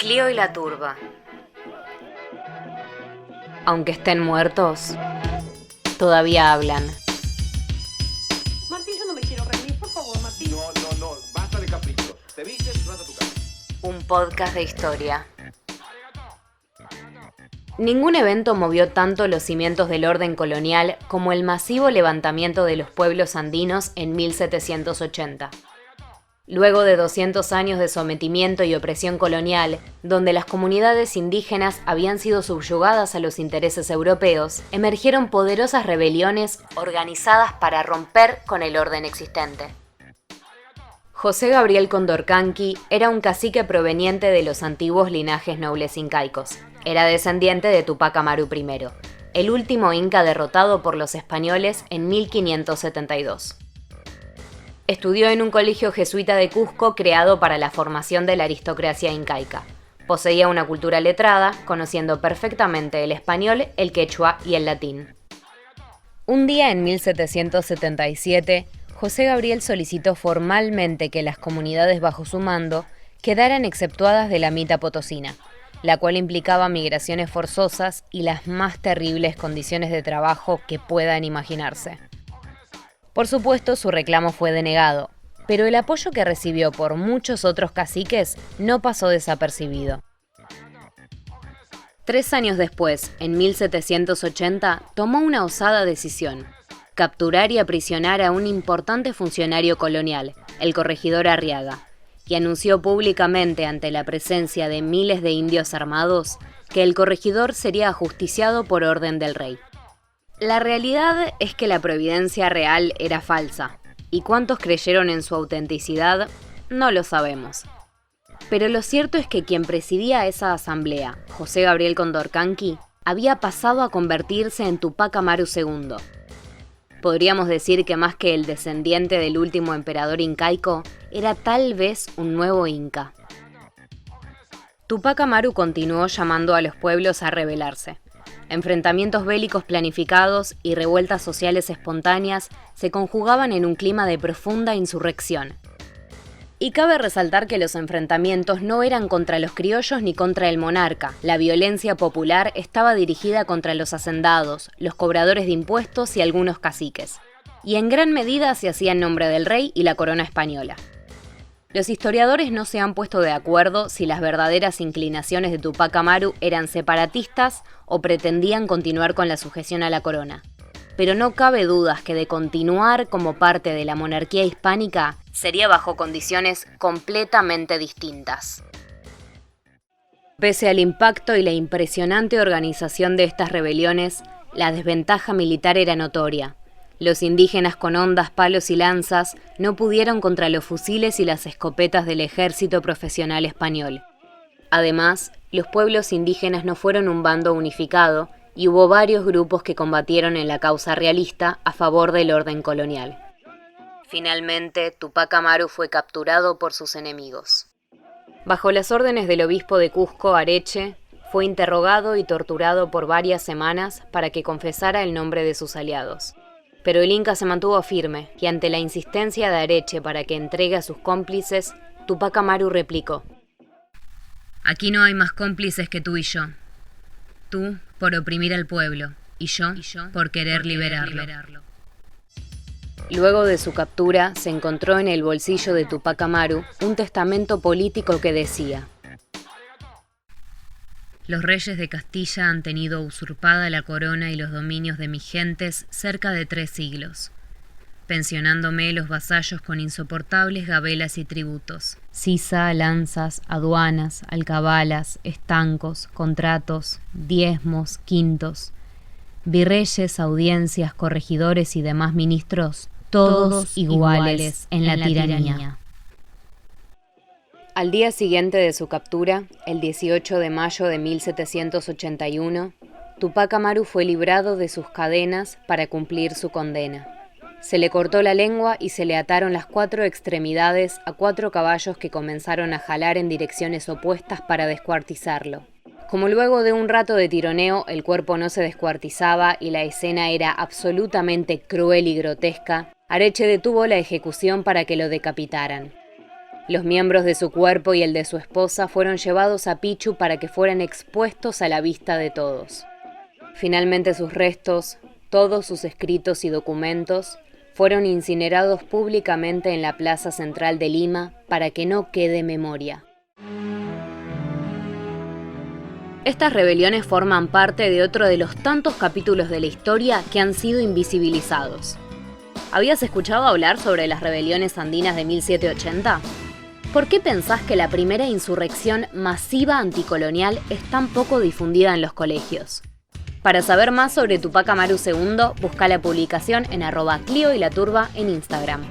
Clío y la turba. Aunque estén muertos, todavía hablan. Martín, yo no me quiero reír, por favor, Martín. No, basta de caprichos. Te vistes y vas a tu casa. Un podcast de historia. Ningún evento movió tanto los cimientos del orden colonial como el masivo levantamiento de los pueblos andinos en 1780. Luego de 200 años de sometimiento y opresión colonial, donde las comunidades indígenas habían sido subyugadas a los intereses europeos, emergieron poderosas rebeliones organizadas para romper con el orden existente. José Gabriel Condorcanqui era un cacique proveniente de los antiguos linajes nobles incaicos. Era descendiente de Tupac Amaru I, el último inca derrotado por los españoles en 1572. Estudió en un colegio jesuita de Cusco creado para la formación de la aristocracia incaica. Poseía una cultura letrada, conociendo perfectamente el español, el quechua y el latín. Un día en 1777, José Gabriel solicitó formalmente que las comunidades bajo su mando quedaran exceptuadas de la mita potosina, la cual implicaba migraciones forzosas y las más terribles condiciones de trabajo que puedan imaginarse. Por supuesto, su reclamo fue denegado, pero el apoyo que recibió por muchos otros caciques no pasó desapercibido. 3 años después, en 1780, tomó una osada decisión: capturar y aprisionar a un importante funcionario colonial, el corregidor Arriaga, y anunció públicamente ante la presencia de miles de indios armados que el corregidor sería ajusticiado por orden del rey. La realidad es que la providencia real era falsa, y cuántos creyeron en su autenticidad no lo sabemos. Pero lo cierto es que quien presidía esa asamblea, José Gabriel Condorcanqui, había pasado a convertirse en Tupac Amaru II. Podríamos decir que más que el descendiente del último emperador incaico, era tal vez un nuevo inca. Tupac Amaru continuó llamando a los pueblos a rebelarse. Enfrentamientos bélicos planificados y revueltas sociales espontáneas se conjugaban en un clima de profunda insurrección. Y cabe resaltar que los enfrentamientos no eran contra los criollos ni contra el monarca. La violencia popular estaba dirigida contra los hacendados, los cobradores de impuestos y algunos caciques. Y en gran medida se hacía en nombre del rey y la corona española. Los historiadores no se han puesto de acuerdo si las verdaderas inclinaciones de Tupac Amaru eran separatistas o pretendían continuar con la sujeción a la corona. Pero no cabe dudas que de continuar como parte de la monarquía hispánica sería bajo condiciones completamente distintas. Pese al impacto y la impresionante organización de estas rebeliones, la desventaja militar era notoria. Los indígenas con hondas, palos y lanzas no pudieron contra los fusiles y las escopetas del ejército profesional español. Además, los pueblos indígenas no fueron un bando unificado y hubo varios grupos que combatieron en la causa realista a favor del orden colonial. Finalmente, Tupac Amaru fue capturado por sus enemigos. Bajo las órdenes del obispo de Cusco, Areche, fue interrogado y torturado por varias semanas para que confesara el nombre de sus aliados. Pero el Inca se mantuvo firme y ante la insistencia de Areche para que entregue a sus cómplices, Tupac Amaru replicó: «Aquí no hay más cómplices que tú y yo. Tú por oprimir al pueblo y yo por querer liberarlo». Luego de su captura, se encontró en el bolsillo de Tupac Amaru un testamento político que decía: «Los reyes de Castilla han tenido usurpada la corona y los dominios de mis gentes cerca de 3 siglos, pensionándome los vasallos con insoportables gabelas y tributos, sisa, lanzas, aduanas, alcabalas, estancos, contratos, diezmos, quintos, virreyes, audiencias, corregidores y demás ministros, todos iguales en la tiranía». Al día siguiente de su captura, el 18 de mayo de 1781, Tupac Amaru fue librado de sus cadenas para cumplir su condena. Se le cortó la lengua y se le ataron las 4 extremidades a 4 caballos que comenzaron a jalar en direcciones opuestas para descuartizarlo. Como luego de un rato de tironeo el cuerpo no se descuartizaba y la escena era absolutamente cruel y grotesca, Areche detuvo la ejecución para que lo decapitaran. Los miembros de su cuerpo y el de su esposa fueron llevados a Pichu para que fueran expuestos a la vista de todos. Finalmente sus restos, todos sus escritos y documentos, fueron incinerados públicamente en la plaza central de Lima para que no quede memoria. Estas rebeliones forman parte de otro de los tantos capítulos de la historia que han sido invisibilizados. ¿Habías escuchado hablar sobre las rebeliones andinas de 1780? ¿Por qué pensás que la primera insurrección masiva anticolonial es tan poco difundida en los colegios? Para saber más sobre Tupac Amaru II, busca la publicación en @Clio y la Turba en Instagram.